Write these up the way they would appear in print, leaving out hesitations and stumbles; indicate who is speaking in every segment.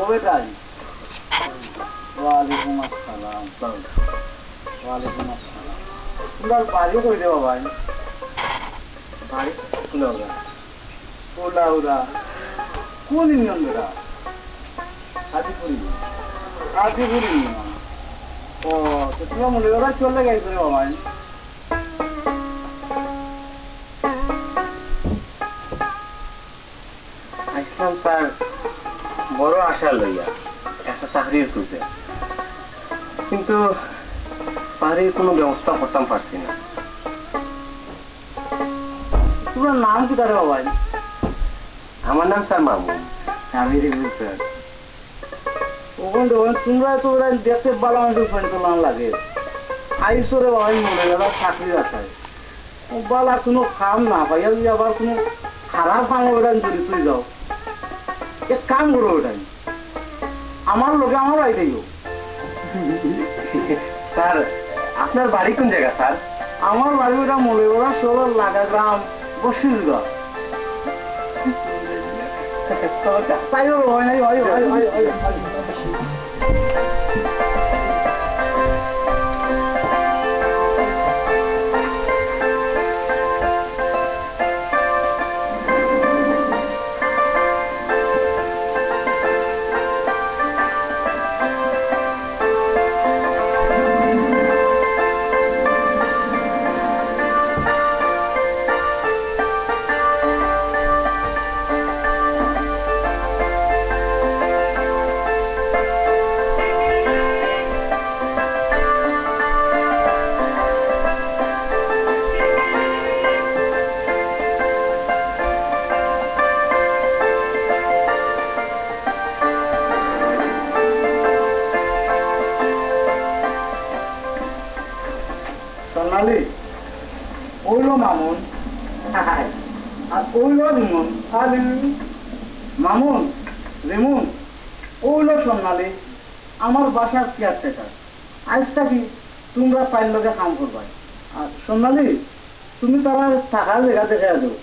Speaker 1: বেটাই ওয়ালাইকুম আসসালাম ওয়ালাইকুম আসসালাম তোমার বাড়ি কই রে বাবা বাড়ি কোলাউরা কোন ইউনিয়ন বেটা হাজিপুরি ইউনিয়ন ও তো তোমার মনে ওরা চলে গেছে রে বাবা
Speaker 2: আসলাম স্যার বড় আশা লইয়া একটা চাকরির খুঁজে, কিন্তু চাকরির কোনো ব্যবস্থা করতাম পারছি না।
Speaker 1: তোমার নাম কি তারে বাবা?
Speaker 2: আমার নাম স্যার মামুন।
Speaker 1: আমি স্যার ওখানে তোমরা তো ওরা দেখতে ভালো আমাদের ফ্রেন্ড লাগে আইসরে বাবা মনে গেল চাকরি আছে ও বালা কোনো কাম না ভাইয়া যদি আবার কোনো খারাপ কাম ওটা যদি তুই যাও এক কাম করো ওটাই আমার লোকে আমার বাড়িতে যাও।
Speaker 2: স্যার আপনার বাড়ি কোন জায়গা স্যার?
Speaker 1: আমার বাড়ি ওটা মনে ওরা সবার লাগা গ্রাম বসিরগা তাই হয় নাই হয় ওইলো মামুন আর ওইলো রিমন আর মামুন রিমন ওইলো সোনালি আমার বাসার কেয়ারটেকার আজ থাকি তোমরা পাইল লোকে কাম করবা। আর সোনালি তুমি তারা থাকার জায়গা দেখে দেবো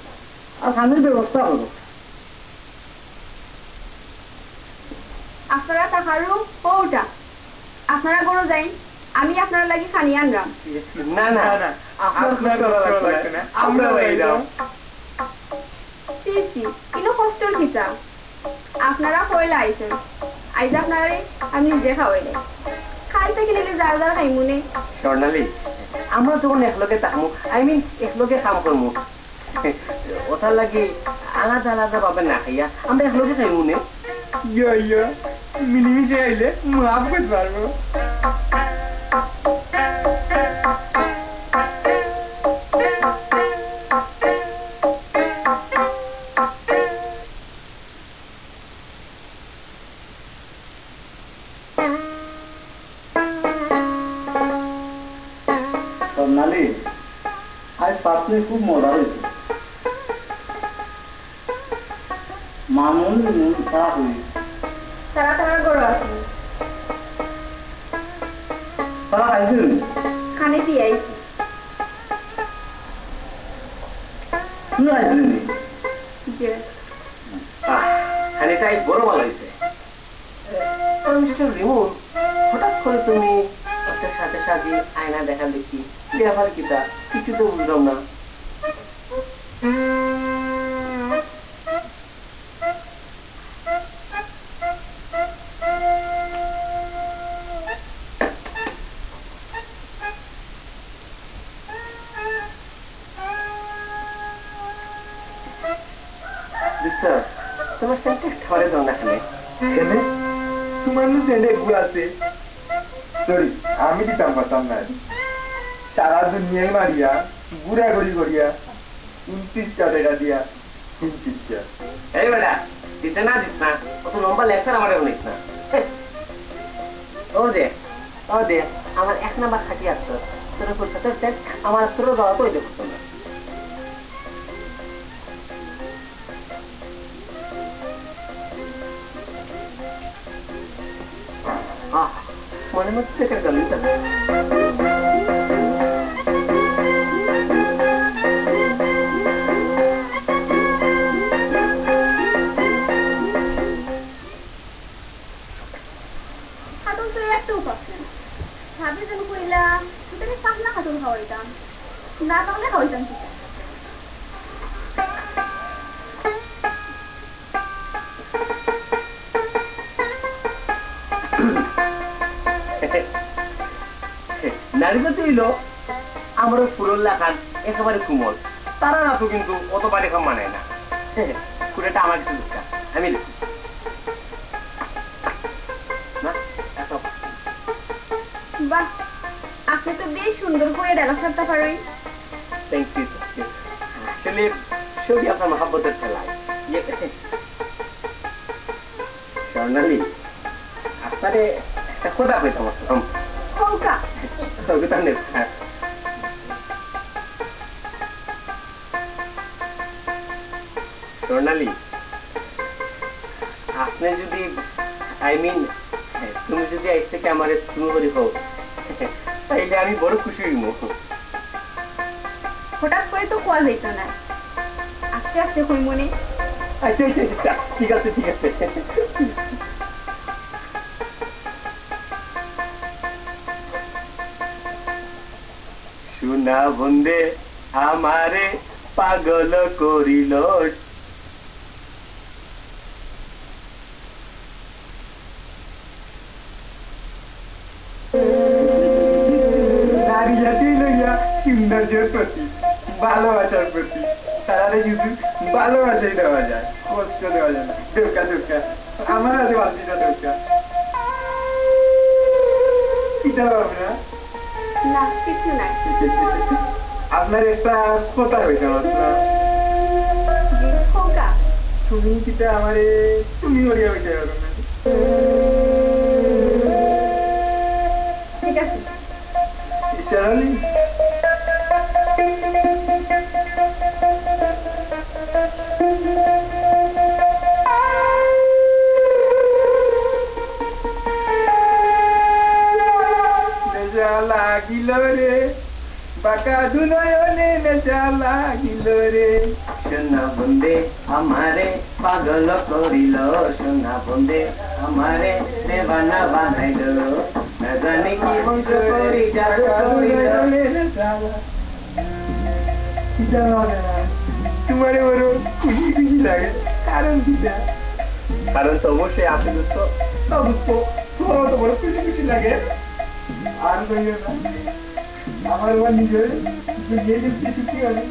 Speaker 1: আর খানির ব্যবস্থা করো।
Speaker 3: আপনারা তাহারও ওটা আপনারা গরু যাই আমি আপনার লাগি খানি আনলাম।
Speaker 2: না না আমরা
Speaker 3: কিন্তু কষ্টর কিতা আপনারা হইলে আইছেন আইজ আপনারে আমি নিজে খাওয়াই নাই খাইতে কিনলে যার যার খাইমুনে।
Speaker 2: স্বর্ণালী আমরা যখন একলগে থাকবো আই মিন একলগে কাম করবো ওটার লাগে আলাদা আলাদা ভাবে না খাইয়া আমরা একলগে খাইমুনে
Speaker 1: মিলিমিশে আইলে মাফ করতে পারবো। সোনালি আজ পাত্রে খুব মজা হয়েছে মামুন তারা হই
Speaker 3: তারা তারা গরু আছে
Speaker 1: তারা আইসেন
Speaker 3: খানে দিয়ে আইছি
Speaker 1: তুই আইসেন
Speaker 3: যে
Speaker 2: খানিটা বড় ভালো হয়েছে। মিস্টার রিমন হঠাৎ করে তুমি একটা সাথে সাথে আয়না দেখা দেখি ব্যাপার কিতা কিছু তো বুঝলাম না। তোমার সেন্টে ঠরে দাও না খানে
Speaker 1: তোমার সেন্টে গুড় আছে সরি আমি দিতাম পারতাম না সারা দুনিয়ায় মারিয়া গুড়া গড়ি করিয়া 29টা টাকা দিয়া 29টা।
Speaker 2: এই বেটা দিতে না দিস না অত লম্বা লেকচার আমার নিস না। ও দে আমার 1 নাম্বার খাটি আসতো তোর কলকাতার চেক আমার তোর যাওয়া তো দেখতো না। মনে মধ্যে গেল
Speaker 3: না তাহলে খাওয়াইতাম কি
Speaker 2: নারীপতি হইল আমার ফুরল্লা খান একেবারে কুমল তারা না তো কিন্তু অত বাড়ি খাম মানায় না কুড়েটা আমার কিছু দুঃখা আমি লিখি না এত
Speaker 3: বাহ আপনি তো বেশ সুন্দর করে ডায়লগ ছাড়তে পারেন
Speaker 2: থ্যাংক ইউ আসলে সবই আপনার মহাব্বতের খেলায় স্বর্ণালী আপনারে একটা কথা কইতাম আসলাম
Speaker 3: কৌকা
Speaker 2: স্বর্ণালী আপনি যদি তুমি যদি আজ থেকে আমার তুমি করি হোক তাইলে আমি বড় খুশি হইব
Speaker 3: হঠাৎ করে তো কোয়া যাইত না আস্তে আস্তে হই মনে
Speaker 2: আচ্ছা আচ্ছা আচ্ছা, ঠিক আছে ঠিক আছে সোনা বন্দে আমারে পাগল করিল নারী জাতি লইয়া সৌন্দর্যের প্রতি ভালোবাসার প্রতি তারা শুধু ভালোবাসাই দেওয়া যায় কষ্ট দেওয়া যায় না ধোকা ধোকা আমার আছে বালতিটা ধোকা কিটা হবে না
Speaker 3: না কিছু নাই
Speaker 2: আপনার একটা কথা হইতে
Speaker 3: জি কৌকা
Speaker 2: তুমি কিটা আমারে তুমি করিয়া হইতে পারো না
Speaker 3: ঠিক আছে
Speaker 2: ঈশ্বরালী লাগিল রে বাঁকা দুনয়নে নেশা লাগিল রে সোনা বন্দে আমারে পাগল করিল সোনা বন্দে আমারে দেবানা বানাইল না জানি কি মন্ত্র করি জাদু করিল তোমারে বড় খুশি খুশি লাগে কারণ কিটা কারণ তো অবশ্যই আপনি তো তোমার তো বড় খুশি খুশি লাগে আর কইও না আমার বাবা নিজের বিয়ে দিতে সুখী হবে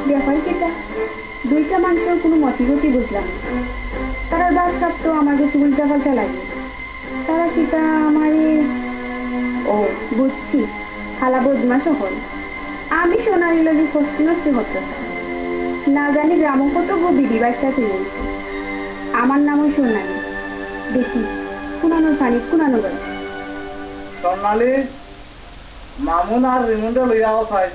Speaker 3: ব্যাপার কেটা দুইটা মানুষের কোনো মতিগতি বুঝলাম না তারা বাচ্চা তো আমার কাছে উল্টা পাল্টা লাগে তারা কিটা আমারে ও বুঝছি খালা বদমাস হল আমি সোনালি লগে কষ্ট নষ্ট হতো না জানি গ্রামও কত গভীরি বাচ্চা তুই আমার নামও সোনালি দেখি কুনানোর পানি কুনানো গেল
Speaker 1: স্বর্ণালী মামুন আর রিমুন্ডে লইয়া চাই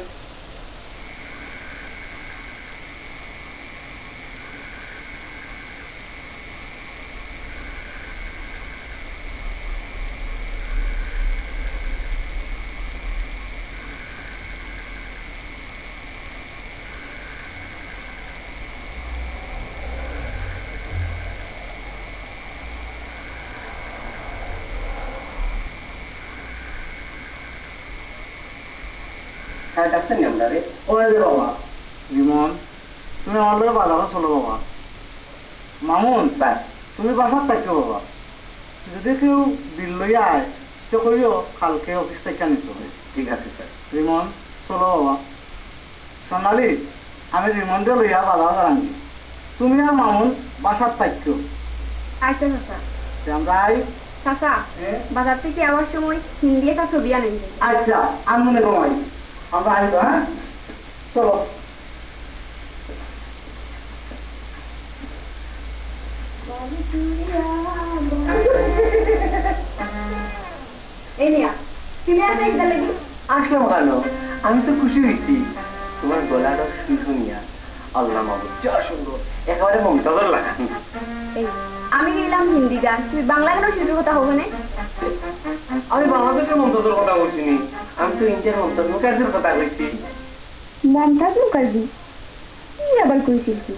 Speaker 2: ডাক্তার নি আমরা রে
Speaker 1: ওই যে বাবা রিমন তুমি আমার লোক বাজারে চলো বাবা মামুন
Speaker 2: স্যার
Speaker 1: তুমি বাসার থাকো বাবা যদি কেউ বিল লইয়া আয় তো করিও কালকে অফিস থেকে নিতে হবে
Speaker 2: ঠিক আছে স্যার
Speaker 1: রিমন চলো বাবা সোনালি আমি রিমনকে লইয়া বাজার আনবি তুমি আর মামুন বাসার থাকো
Speaker 3: আচ্ছা চাচা
Speaker 1: আমরা আই
Speaker 3: চাচা
Speaker 1: হ্যাঁ?
Speaker 3: বাজার থেকে আবার সময় হিন্দি একটা ছবি আনেন
Speaker 1: আচ্ছা আমি মনে কমাই আমরা আইব হ্যাঁ চলো
Speaker 3: এই নিয়া তুমি আসলে একটা লেগে
Speaker 2: আসলাম কেন আমি তো খুশি হয়েছি তোমার গলাটা শুনিয়া আল্লাহ মাহবুব যা সুন্দর একেবারে মমতাজর লাগা
Speaker 3: এই আমি গেলাম হিন্দি গান তুমি বাংলা গানও শিল্পীর কথা হবে না
Speaker 2: আমি বাংলাদেশের মমতাজের কথা বলছি নি আমি তো ইন্ডিয়ার মমতাজ মুখার্জির কথা বলছি
Speaker 3: মমতাজ মুখার্জি কি আবার কোন শিল্পী?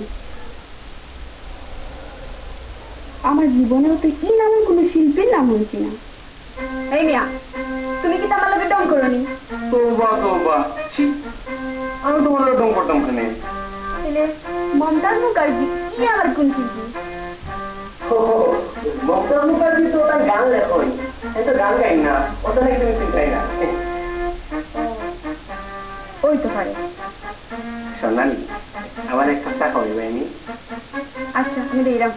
Speaker 3: আমার জীবনেও তো ই নামের কোনো শিল্পীর নাম হয়েছে না। এই মিয়া, তুমি কি আমার লগে ডং করনি?
Speaker 2: তোবা তোবা, ছি, আমি তোমার ডং করতাম কেনে?
Speaker 3: তাহলে মমতাজ মুখার্জি কি আবার কোন শিল্পী?
Speaker 2: মমতাজ মুখার্জি তো তার গান লেখই, আমি তো গান গাই না, ওটা নাকি তুমি চিন্তাই না।
Speaker 3: ওই তো পারে।
Speaker 2: সোনালি, আমার এক কাপ চা খাওয়াইবে আমি?
Speaker 3: আচ্ছা, আমি দিলাম।